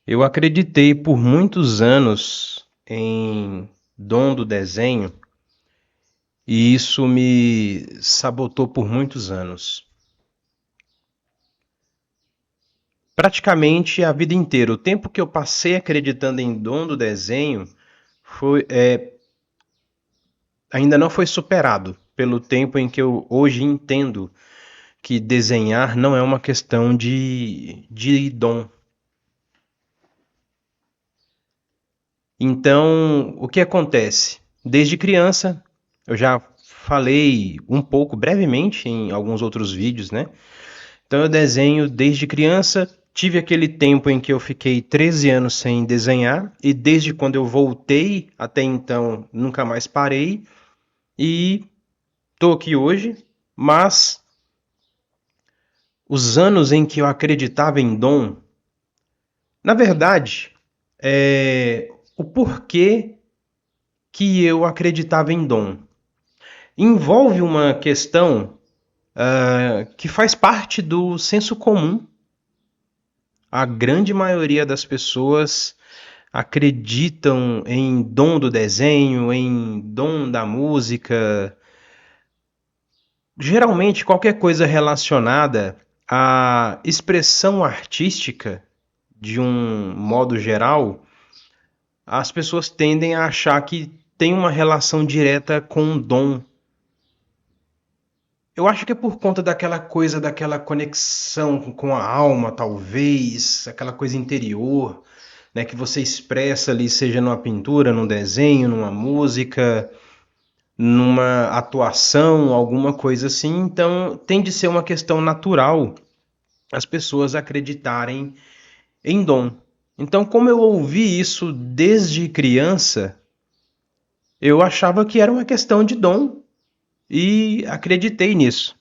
Eu acreditei por muitos anos em dom do desenho e isso me sabotou por muitos anos. Praticamente a vida inteira. O tempo que eu passei acreditando em dom do desenho foi, ainda não foi superado pelo tempo em que eu hoje entendo que desenhar não é uma questão de dom. Então, o que acontece? Desde criança, eu já falei um pouco brevemente em alguns outros vídeos, né? Então, eu desenho desde criança. Tive aquele tempo em que eu fiquei 13 anos sem desenhar, e desde quando eu voltei até então nunca mais parei, e estou aqui hoje. Mas os anos em que eu acreditava em dom, na verdade, o porquê que eu acreditava em dom envolve uma questão que faz parte do senso comum. A grande maioria das pessoas acreditam em dom do desenho, em dom da música. Geralmente, qualquer coisa relacionada à expressão artística, de um modo geral, as pessoas tendem a achar que tem uma relação direta com o dom. Eu acho que é por conta daquela coisa, daquela conexão com a alma, talvez, aquela coisa interior, né, que você expressa ali, seja numa pintura, num desenho, numa música, numa atuação, alguma coisa assim. Então, tem de ser uma questão natural as pessoas acreditarem em dom. Então, como eu ouvi isso desde criança, eu achava que era uma questão de dom e acreditei nisso.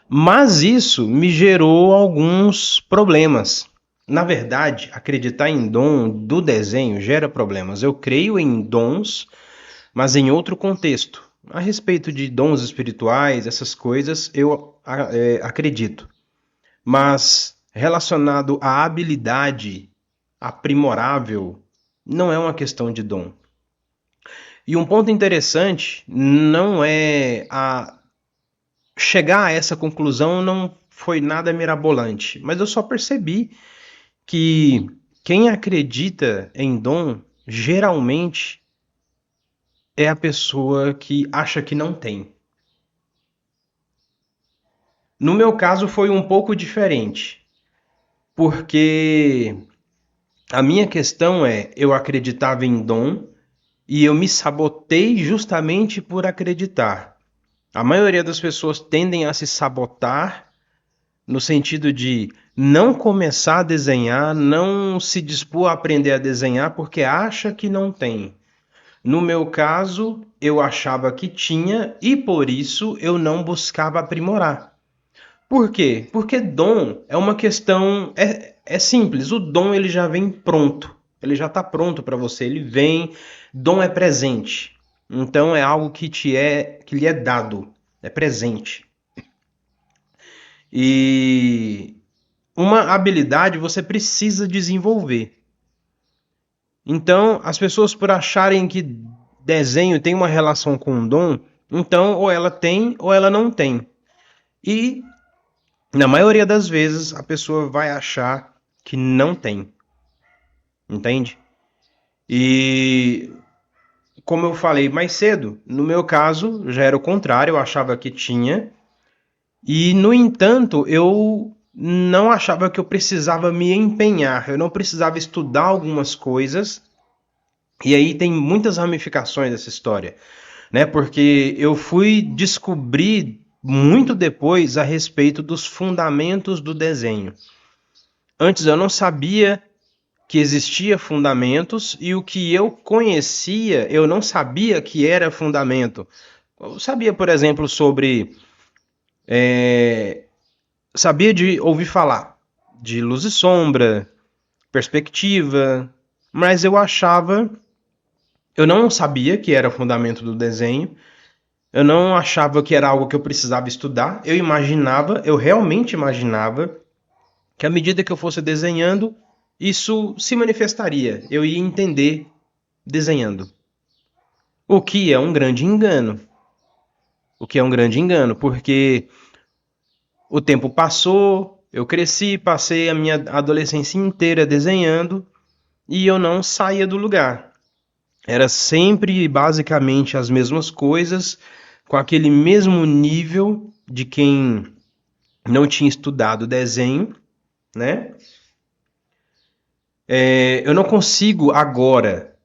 Mas isso me gerou alguns problemas. Na verdade, acreditar em dom do desenho gera problemas. Eu creio em dons, mas em outro contexto. A respeito de dons espirituais, essas coisas, eu acredito. Mas relacionado à habilidade aprimorável, não é uma questão de dom. E um ponto interessante não é a chegar a essa conclusão não foi nada mirabolante, mas eu só percebi que quem acredita em dom geralmente é a pessoa que acha que não tem. No meu caso foi um pouco diferente, porque a minha questão é eu acreditava em dom e eu me sabotei justamente por acreditar. A maioria das pessoas tendem a se sabotar no sentido de não começar a desenhar, não se dispor a aprender a desenhar porque acha que não tem. No meu caso, eu achava que tinha e por isso eu não buscava aprimorar. Por quê? Porque dom é uma questão é simples. O dom ele já vem pronto. Ele já está pronto para você. Ele vem. Dom é presente. Então é algo que lhe é dado. É presente. E uma habilidade você precisa desenvolver. Então, as pessoas por acharem que desenho tem uma relação com o dom, então ou ela tem ou ela não tem. E na maioria das vezes a pessoa vai achar que não tem, entende? E como eu falei mais cedo, no meu caso já era o contrário, eu achava que tinha, e no entanto eu não achava que eu precisava me empenhar, eu não precisava estudar algumas coisas. E aí tem muitas ramificações dessa história, né? Porque eu fui descobrir muito depois a respeito dos fundamentos do desenho. Antes eu não sabia que existia fundamentos e o que eu conhecia, eu não sabia que era fundamento. Eu sabia, por exemplo, sobre sabia de ouvir falar de luz e sombra, perspectiva, mas eu não sabia que era fundamento do desenho. Eu não achava que era algo que eu precisava estudar. Eu realmente imaginava, que à medida que eu fosse desenhando, isso se manifestaria. Eu ia entender desenhando. O que é um grande engano. O que é um grande engano, porque o tempo passou, eu cresci, passei a minha adolescência inteira desenhando e eu não saía do lugar. Era sempre basicamente as mesmas coisas, com aquele mesmo nível de quem não tinha estudado desenho, né? Eu não consigo agora,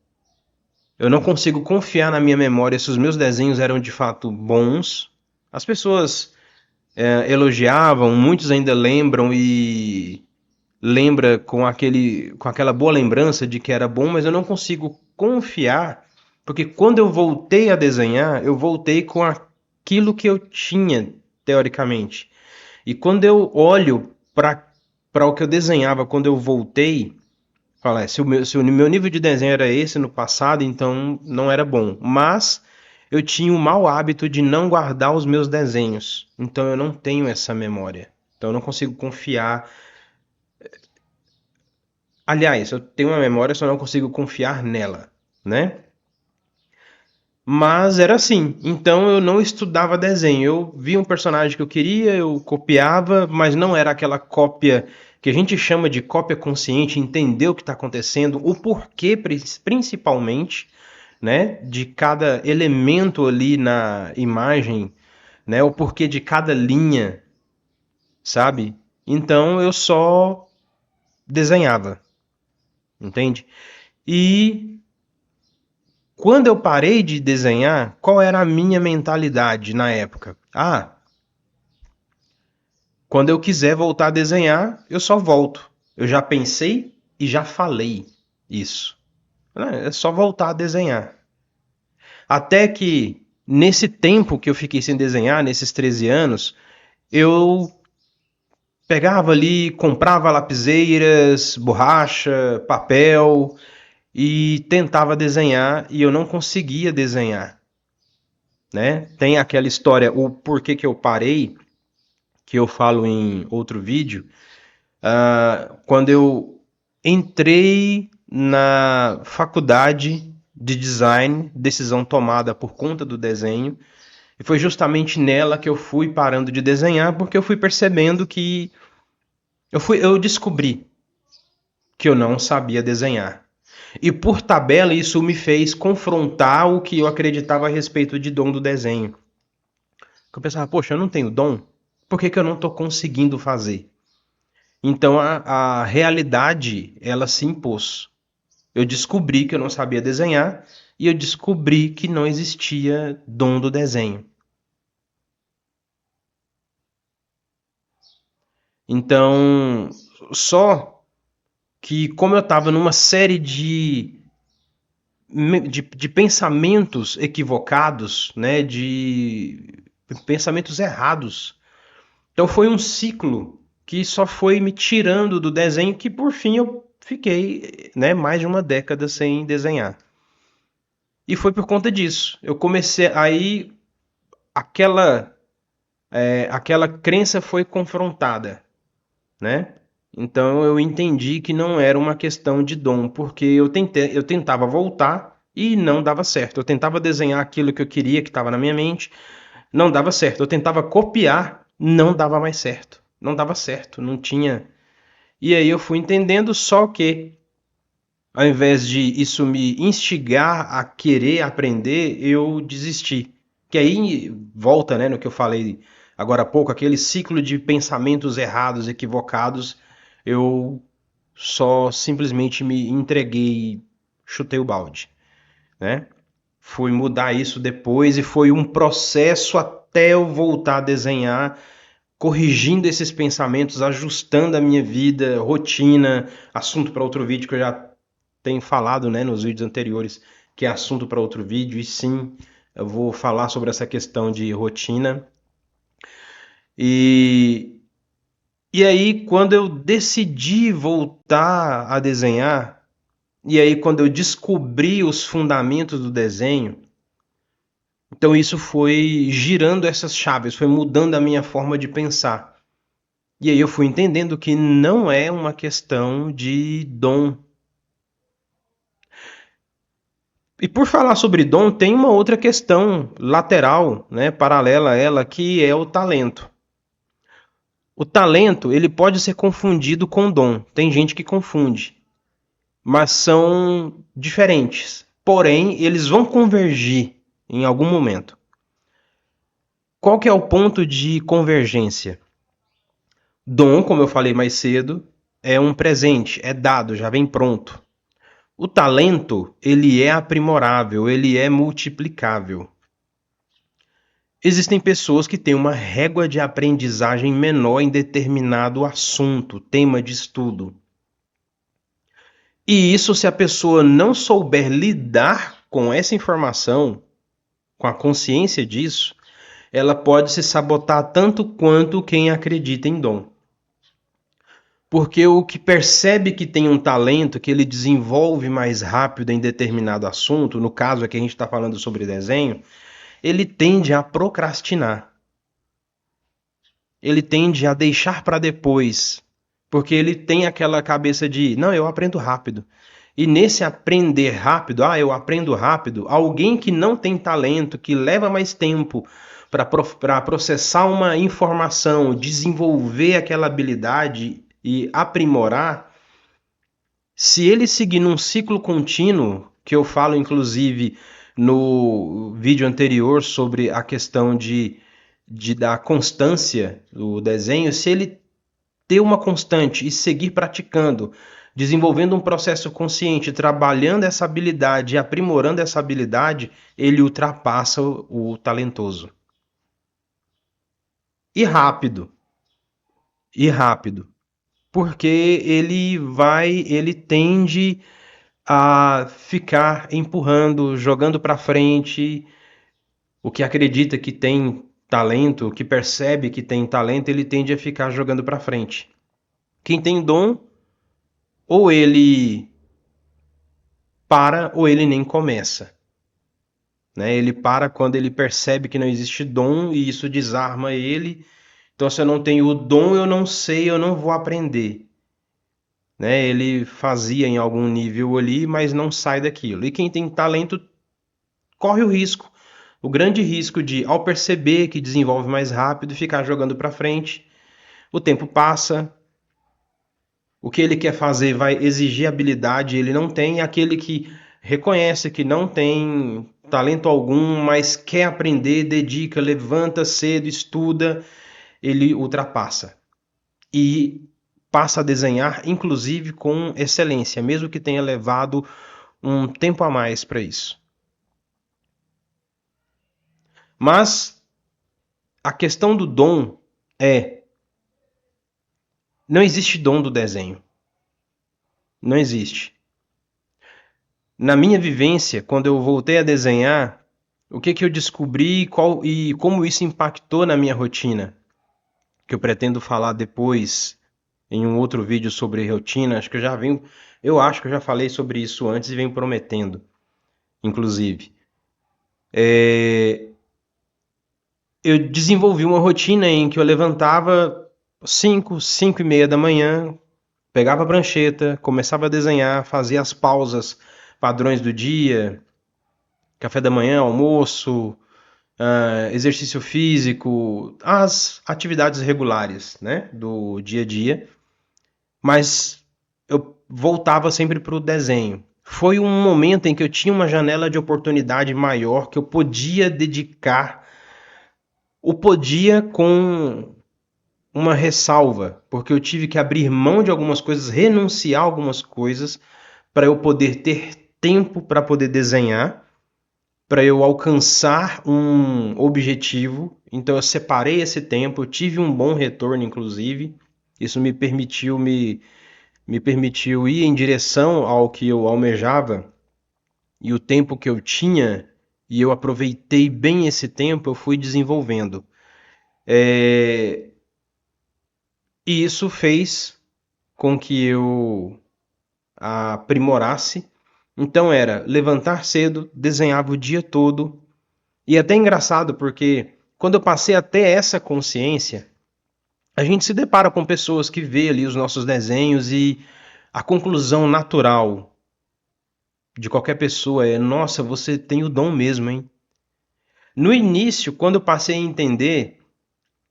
eu não consigo confiar na minha memória se os meus desenhos eram de fato bons. As pessoas elogiavam, muitos ainda lembram e lembra com aquela boa lembrança de que era bom, mas eu não consigo confiar, porque quando eu voltei a desenhar, eu voltei com aquilo que eu tinha teoricamente. E quando eu olho para o que eu desenhava quando eu voltei, fala, se o meu nível de desenho era esse no passado, então não era bom. Mas eu tinha o mau hábito de não guardar os meus desenhos. Então eu não tenho essa memória. Então eu não consigo confiar. Aliás, eu tenho uma memória, só não consigo confiar nela, né? Mas era assim. Então eu não estudava desenho. Eu via um personagem que eu queria, eu copiava, mas não era aquela cópia que a gente chama de cópia consciente, entender o que está acontecendo, o porquê principalmente, né, de cada elemento ali na imagem, né, o porquê de cada linha, sabe? Então eu só desenhava, entende? E quando eu parei de desenhar, qual era a minha mentalidade na época? Ah, quando eu quiser voltar a desenhar, eu só volto. Eu já pensei e já falei isso. É só voltar a desenhar. Até que, nesse tempo que eu fiquei sem desenhar, nesses 13 anos, eu pegava ali, comprava lapiseiras, borracha, papel e tentava desenhar e eu não conseguia desenhar, né? Tem aquela história, o porquê que eu parei, que eu falo em outro vídeo, quando eu entrei na faculdade de design, decisão tomada por conta do desenho, e foi justamente nela que eu fui parando de desenhar, porque eu fui percebendo que eu descobri que eu não sabia desenhar. E por tabela isso me fez confrontar o que eu acreditava a respeito de dom do desenho. Eu pensava, poxa, eu não tenho dom? Por que eu não estou conseguindo fazer? Então a realidade, ela se impôs. Eu descobri que eu não sabia desenhar e eu descobri que não existia dom do desenho. Então, só que como eu estava numa série de pensamentos equivocados, né, de pensamentos errados. Então foi um ciclo que só foi me tirando do desenho que por fim eu fiquei, né, mais de uma década sem desenhar. E foi por conta disso. Eu comecei aí aquela aquela crença foi confrontada, né? Então eu entendi que não era uma questão de dom, porque eu tentava voltar e não dava certo. Eu tentava desenhar aquilo que eu queria, que estava na minha mente, não dava certo. Eu tentava copiar, não dava mais certo. Não dava certo, não tinha. E aí eu fui entendendo só que, ao invés de isso me instigar a querer aprender, eu desisti. Que aí volta, né, no que eu falei agora há pouco, aquele ciclo de pensamentos errados, equivocados, eu só simplesmente me entreguei e chutei o balde, né? Fui mudar isso depois e foi um processo até eu voltar a desenhar, corrigindo esses pensamentos, ajustando a minha vida, rotina, assunto para outro vídeo que eu já tenho falado, né, nos vídeos anteriores, que é assunto para outro vídeo, e sim, eu vou falar sobre essa questão de rotina. E, e aí, quando eu decidi voltar a desenhar, e aí quando eu descobri os fundamentos do desenho, então isso foi girando essas chaves, foi mudando a minha forma de pensar. E aí eu fui entendendo que não é uma questão de dom. E por falar sobre dom, tem uma outra questão lateral, né, paralela a ela, que é o talento. O talento, ele pode ser confundido com dom. Tem gente que confunde, mas são diferentes. Porém, eles vão convergir em algum momento. Qual que é o ponto de convergência? Dom, como eu falei mais cedo, é um presente, é dado, já vem pronto. O talento, ele é aprimorável, ele é multiplicável. Existem pessoas que têm uma régua de aprendizagem menor em determinado assunto, tema de estudo. E isso, se a pessoa não souber lidar com essa informação, com a consciência disso, ela pode se sabotar tanto quanto quem acredita em dom. Porque o que percebe que tem um talento, que ele desenvolve mais rápido em determinado assunto, no caso aqui a gente está falando sobre desenho, ele tende a procrastinar. Ele tende a deixar para depois, porque ele tem aquela cabeça de, não, eu aprendo rápido. E nesse aprender rápido, eu aprendo rápido, alguém que não tem talento, que leva mais tempo para processar uma informação, desenvolver aquela habilidade e aprimorar, se ele seguir num ciclo contínuo, que eu falo inclusive no vídeo anterior sobre a questão da constância do desenho, se ele ter uma constante e seguir praticando, desenvolvendo um processo consciente, trabalhando essa habilidade e aprimorando essa habilidade, ele ultrapassa o talentoso. E rápido. E rápido. Porque ele tende a ficar empurrando, jogando para frente. O que acredita que tem talento, o que percebe que tem talento, ele tende a ficar jogando para frente. Quem tem dom, ou ele para ou ele nem começa. Né? Ele para quando ele percebe que não existe dom e isso desarma ele. Então, se eu não tenho o dom, eu não sei, eu não vou aprender. Né? Ele fazia em algum nível ali, mas não sai daquilo. E quem tem talento corre o risco, o grande risco de, ao perceber que desenvolve mais rápido, ficar jogando para frente. O tempo passa, o que ele quer fazer vai exigir habilidade, ele não tem. Aquele que reconhece que não tem talento algum, mas quer aprender, dedica, levanta cedo, estuda, ele ultrapassa. E passa a desenhar, inclusive, com excelência, mesmo que tenha levado um tempo a mais para isso. Mas a questão do dom é: não existe dom do desenho. Não existe. Na minha vivência, quando eu voltei a desenhar, o que eu descobri e como isso impactou na minha rotina, que eu pretendo falar depois em um outro vídeo sobre rotina. Eu acho que eu já falei sobre isso antes e venho prometendo, inclusive. Eu desenvolvi uma rotina em que eu levantava 5h30 da manhã, pegava a prancheta, começava a desenhar, fazia as pausas padrões do dia, café da manhã, almoço, exercício físico, as atividades regulares, né, do dia a dia, mas eu voltava sempre para o desenho. Foi um momento em que eu tinha uma janela de oportunidade maior, que eu podia dedicar, o podia com uma ressalva, porque eu tive que abrir mão de algumas coisas, renunciar a algumas coisas, para eu poder ter tempo para poder desenhar, para eu alcançar um objetivo. Então eu separei esse tempo, eu tive um bom retorno, inclusive. Isso me permitiu ir em direção ao que eu almejava e o tempo que eu tinha, e eu aproveitei bem esse tempo, eu fui desenvolvendo. E isso fez com que eu aprimorasse. Então era levantar cedo, desenhava o dia todo. E é até engraçado porque quando eu passei até essa consciência, a gente se depara com pessoas que vê ali os nossos desenhos e a conclusão natural de qualquer pessoa é: nossa, você tem o dom mesmo, hein? No início, quando eu passei a entender,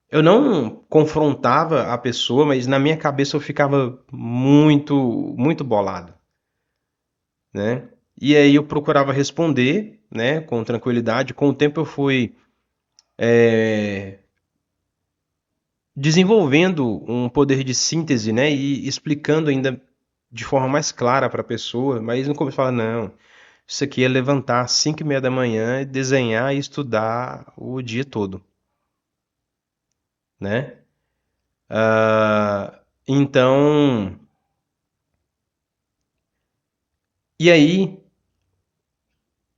eu não confrontava a pessoa, mas na minha cabeça eu ficava muito bolado, né? E aí eu procurava responder, né, com tranquilidade. Com o tempo eu fui desenvolvendo um poder de síntese, né, e explicando ainda de forma mais clara para a pessoa, mas no começo eu falava, não, isso aqui é levantar às 5:30 da manhã, desenhar e estudar o dia todo, né? Então, e aí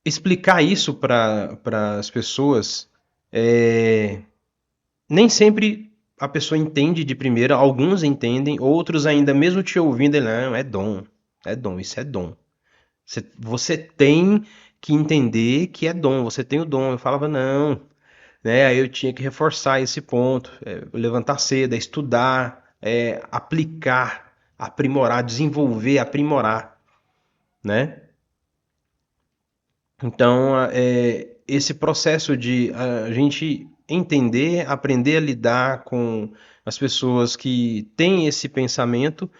explicar isso para as pessoas, é, nem sempre a pessoa entende de primeira, alguns entendem, outros ainda, mesmo te ouvindo, ele, não, é dom, isso é dom. Você tem que entender que é dom, você tem o dom. Eu falava, não, né? Aí eu tinha que reforçar esse ponto, levantar cedo, estudar, aplicar, aprimorar, desenvolver, aprimorar, né? Então, esse processo de a gente entender, aprender a lidar com as pessoas que têm esse pensamento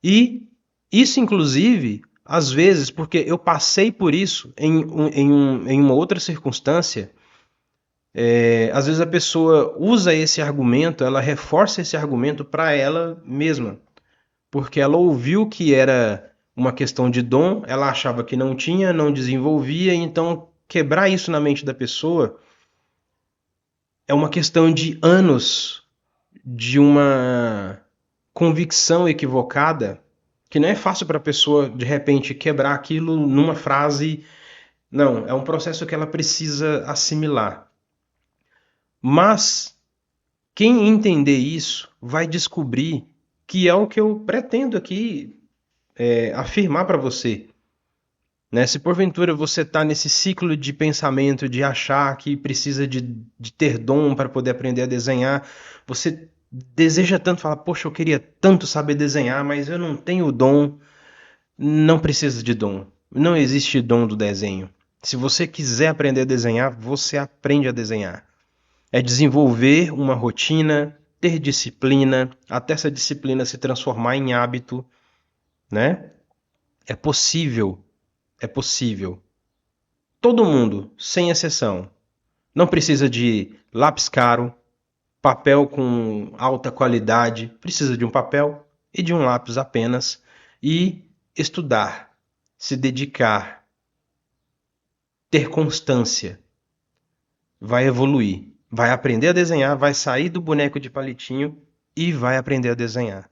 e isso, inclusive, às vezes, porque eu passei por isso em uma outra circunstância, às vezes a pessoa usa esse argumento, ela reforça esse argumento para ela mesma, porque ela ouviu que era uma questão de dom, ela achava que não tinha, não desenvolvia, então quebrar isso na mente da pessoa é uma questão de anos de uma convicção equivocada que não é fácil para a pessoa de repente quebrar aquilo numa frase. Não, é um processo que ela precisa assimilar. Mas quem entender isso vai descobrir que é o que eu pretendo aqui afirmar para você. Né? Se porventura você está nesse ciclo de pensamento de achar que precisa de ter dom para poder aprender a desenhar, você deseja tanto falar, poxa, eu queria tanto saber desenhar, mas eu não tenho dom. Não precisa de dom. Não existe dom do desenho. Se você quiser aprender a desenhar, você aprende a desenhar. É desenvolver uma rotina, ter disciplina, até essa disciplina se transformar em hábito, né? É possível, é possível. Todo mundo, sem exceção, não precisa de lápis caro, papel com alta qualidade, precisa de um papel e de um lápis apenas e estudar, se dedicar, ter constância, vai evoluir, vai aprender a desenhar, vai sair do boneco de palitinho e vai aprender a desenhar.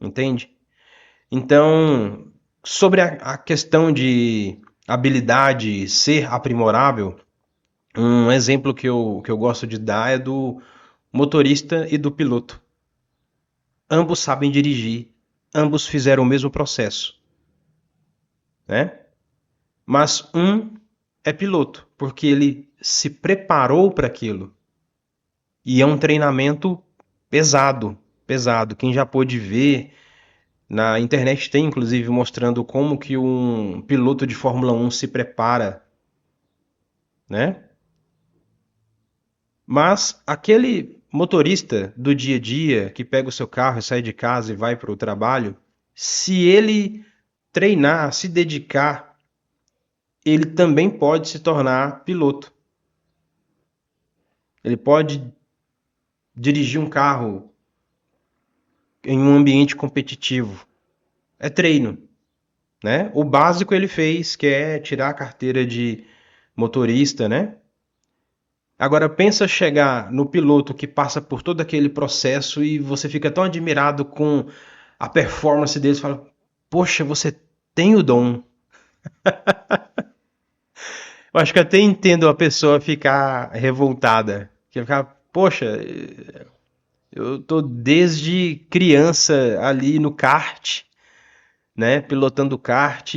Entende? Então, sobre a questão de habilidade ser aprimorável, um exemplo que eu gosto de dar é do motorista e do piloto. Ambos sabem dirigir, ambos fizeram o mesmo processo, né? Mas um é piloto, porque ele se preparou para aquilo. E é um treinamento pesado, pesado. Quem já pôde ver, na internet tem inclusive mostrando como que um piloto de Fórmula 1 se prepara, né? Mas aquele motorista do dia a dia que pega o seu carro e sai de casa e vai para o trabalho, se ele treinar, se dedicar, ele também pode se tornar piloto. Ele pode dirigir um carro em um ambiente competitivo. É treino, né? O básico ele fez, que é tirar a carteira de motorista, né? Agora pensa chegar no piloto que passa por todo aquele processo e você fica tão admirado com a performance deles, fala: "Poxa, você tem o dom". Eu acho que até entendo a pessoa ficar revoltada, que ficar: "Poxa, eu tô desde criança ali no kart, né, pilotando kart,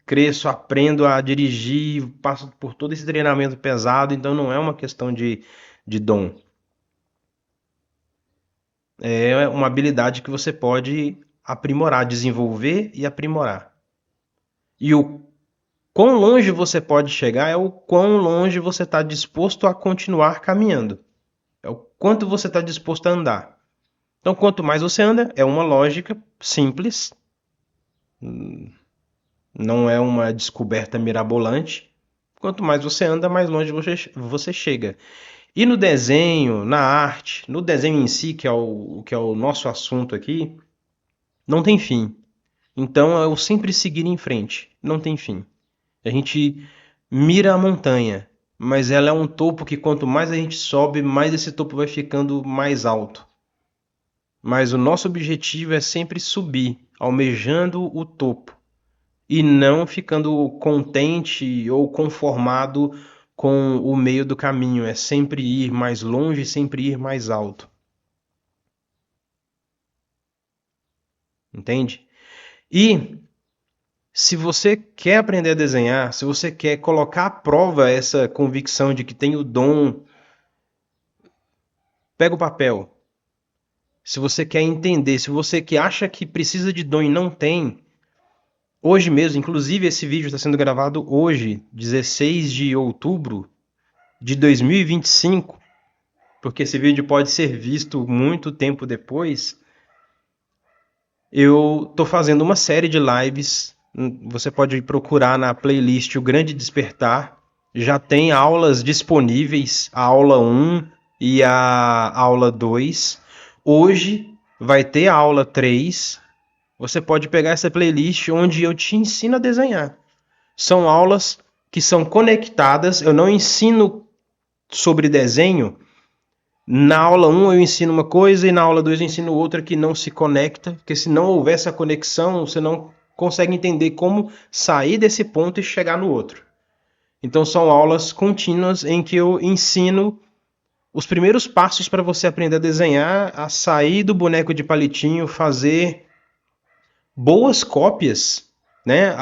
cresço, aprendo a dirigir, passo por todo esse treinamento pesado, então não é uma questão de dom, É uma habilidade que você pode aprimorar, desenvolver e aprimorar. E o quão longe você pode chegar é o quão longe você está disposto a continuar caminhando. É o quanto você está disposto a andar. Então, quanto mais você anda, é uma lógica simples, não é uma descoberta mirabolante. Quanto mais você anda, mais longe você chega. E no desenho, na arte, no desenho em si, que é o nosso assunto aqui, não tem fim. Então é o sempre seguir em frente, não tem fim. A gente mira a montanha, mas ela é um topo que quanto mais a gente sobe, mais esse topo vai ficando mais alto. Mas o nosso objetivo é sempre subir, almejando o topo e não ficando contente ou conformado com o meio do caminho. É sempre ir mais longe, sempre ir mais alto. Entende? E se você quer aprender a desenhar, se você quer colocar à prova essa convicção de que tem o dom, pega o papel. Se você quer entender, se você que acha que precisa de dom e não tem, hoje mesmo, inclusive esse vídeo está sendo gravado hoje, 16 de outubro de 2025, porque esse vídeo pode ser visto muito tempo depois. Eu estou fazendo uma série de lives. Você pode procurar na playlist O Grande Despertar. Já tem aulas disponíveis, a aula 1 e a aula 2. Hoje vai ter a aula 3. Você pode pegar essa playlist onde eu te ensino a desenhar. São aulas que são conectadas. Eu não ensino sobre desenho. Na aula 1 eu ensino uma coisa e na aula 2 eu ensino outra que não se conecta, porque se não houver essa conexão, você não consegue entender como sair desse ponto e chegar no outro. Então são aulas contínuas em que eu ensino os primeiros passos para você aprender a desenhar, a sair do boneco de palitinho, fazer boas cópias, né?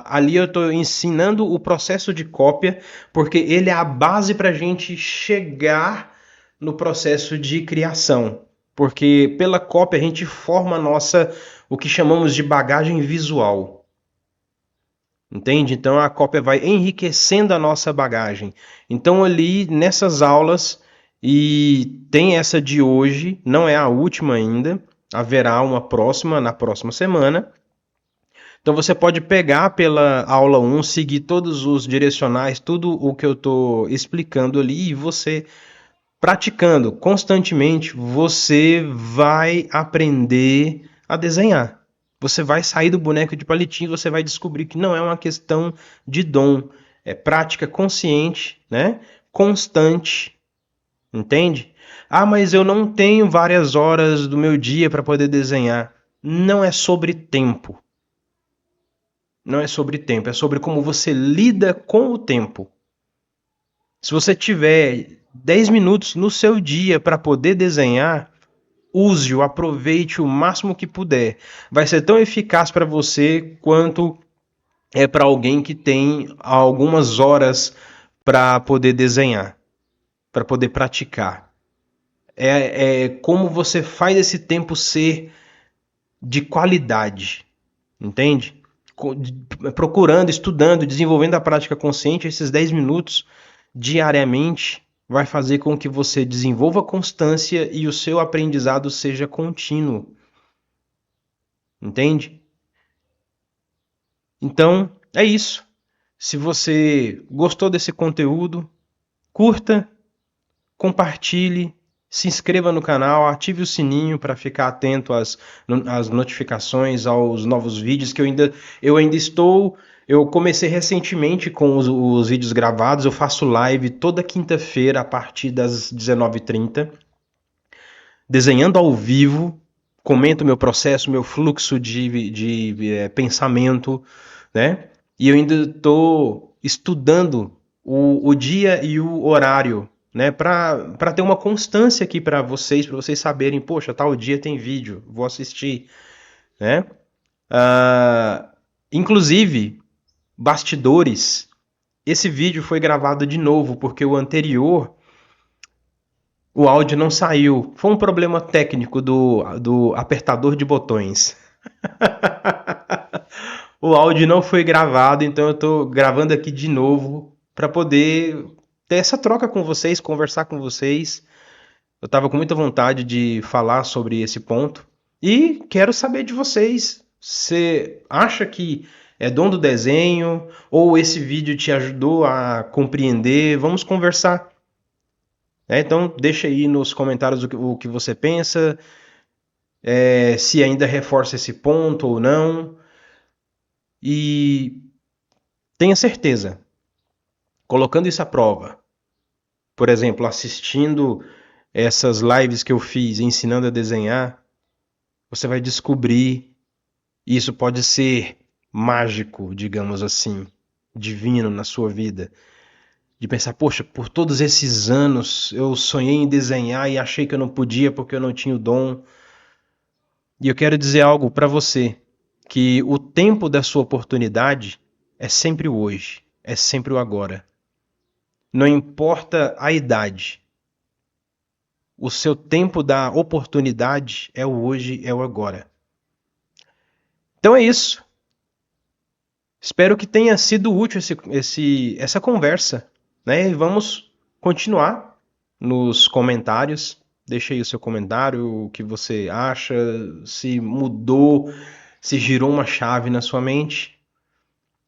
Ali eu estou ensinando o processo de cópia, porque ele é a base para a gente chegar no processo de criação. Porque pela cópia a gente forma a nossa, o que chamamos de bagagem visual. Entende? Então a cópia vai enriquecendo a nossa bagagem. Então ali nessas aulas, e tem essa de hoje, não é a última ainda, haverá uma próxima na próxima semana. Então você pode pegar pela aula 1, seguir todos os direcionais, tudo o que eu estou explicando ali, e você praticando constantemente, você vai aprender a desenhar. Você vai sair do boneco de palitinho, você vai descobrir que não é uma questão de dom, é prática consciente, né? Constante, entende? Ah, mas eu não tenho várias horas do meu dia para poder desenhar. Não é sobre tempo. Não é sobre tempo, é sobre como você lida com o tempo. Se você tiver 10 minutos no seu dia para poder desenhar, use-o, aproveite o máximo que puder. Vai ser tão eficaz para você quanto é para alguém que tem algumas horas para poder desenhar, para poder praticar. É como você faz esse tempo ser de qualidade, entende? Procurando, estudando, desenvolvendo a prática consciente, esses 10 minutos diariamente vai fazer com que você desenvolva constância e o seu aprendizado seja contínuo. Entende? Então, é isso. Se você gostou desse conteúdo, curta, compartilhe, se inscreva no canal, ative o sininho para ficar atento às notificações, aos novos vídeos que eu ainda estou. Eu comecei recentemente com os vídeos gravados, eu faço live toda quinta-feira a partir das 19h30, desenhando ao vivo, comento meu processo, meu fluxo de pensamento, né? E eu ainda estou estudando o dia e o horário, né? Para ter uma constância aqui para vocês saberem, poxa, tal dia tem vídeo, vou assistir, né? Inclusive, bastidores, esse vídeo foi gravado de novo, porque o anterior O áudio não saiu. Foi um problema técnico do apertador de botões. O áudio não foi gravado, então eu estou gravando aqui de novo para poder ter essa troca com vocês, conversar com vocês. Eu estava com muita vontade de falar sobre esse ponto e quero saber de vocês. Você acha que é dom do desenho ou esse vídeo te ajudou a compreender? Vamos conversar. Então, deixa aí nos comentários o que você pensa, se ainda reforça esse ponto ou não. E tenha certeza, colocando isso à prova, por exemplo, assistindo essas lives que eu fiz ensinando a desenhar, você vai descobrir, e isso pode ser mágico, digamos assim, divino na sua vida, de pensar, poxa, por todos esses anos eu sonhei em desenhar e achei que eu não podia porque eu não tinha o dom. E eu quero dizer algo para você, que o tempo da sua oportunidade é sempre o hoje, é sempre o agora. Não importa a idade. O seu tempo da oportunidade é o hoje, é o agora. Então é isso. Espero que tenha sido útil essa conversa, né? E vamos continuar nos comentários. Deixa aí o seu comentário, o que você acha, se mudou, se girou uma chave na sua mente.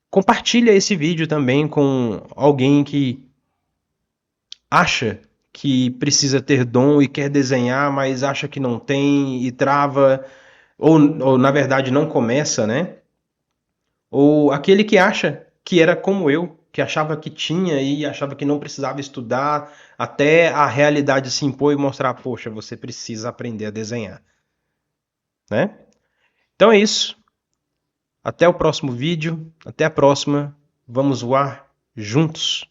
Compartilha esse vídeo também com alguém que acha que precisa ter dom e quer desenhar, mas acha que não tem e trava, ou na verdade não começa, né? Ou aquele que acha que era como eu, que achava que tinha e achava que não precisava estudar, até a realidade se impor e mostrar, poxa, você precisa aprender a desenhar, né? Então é isso. Até o próximo vídeo, até a próxima. Vamos voar juntos.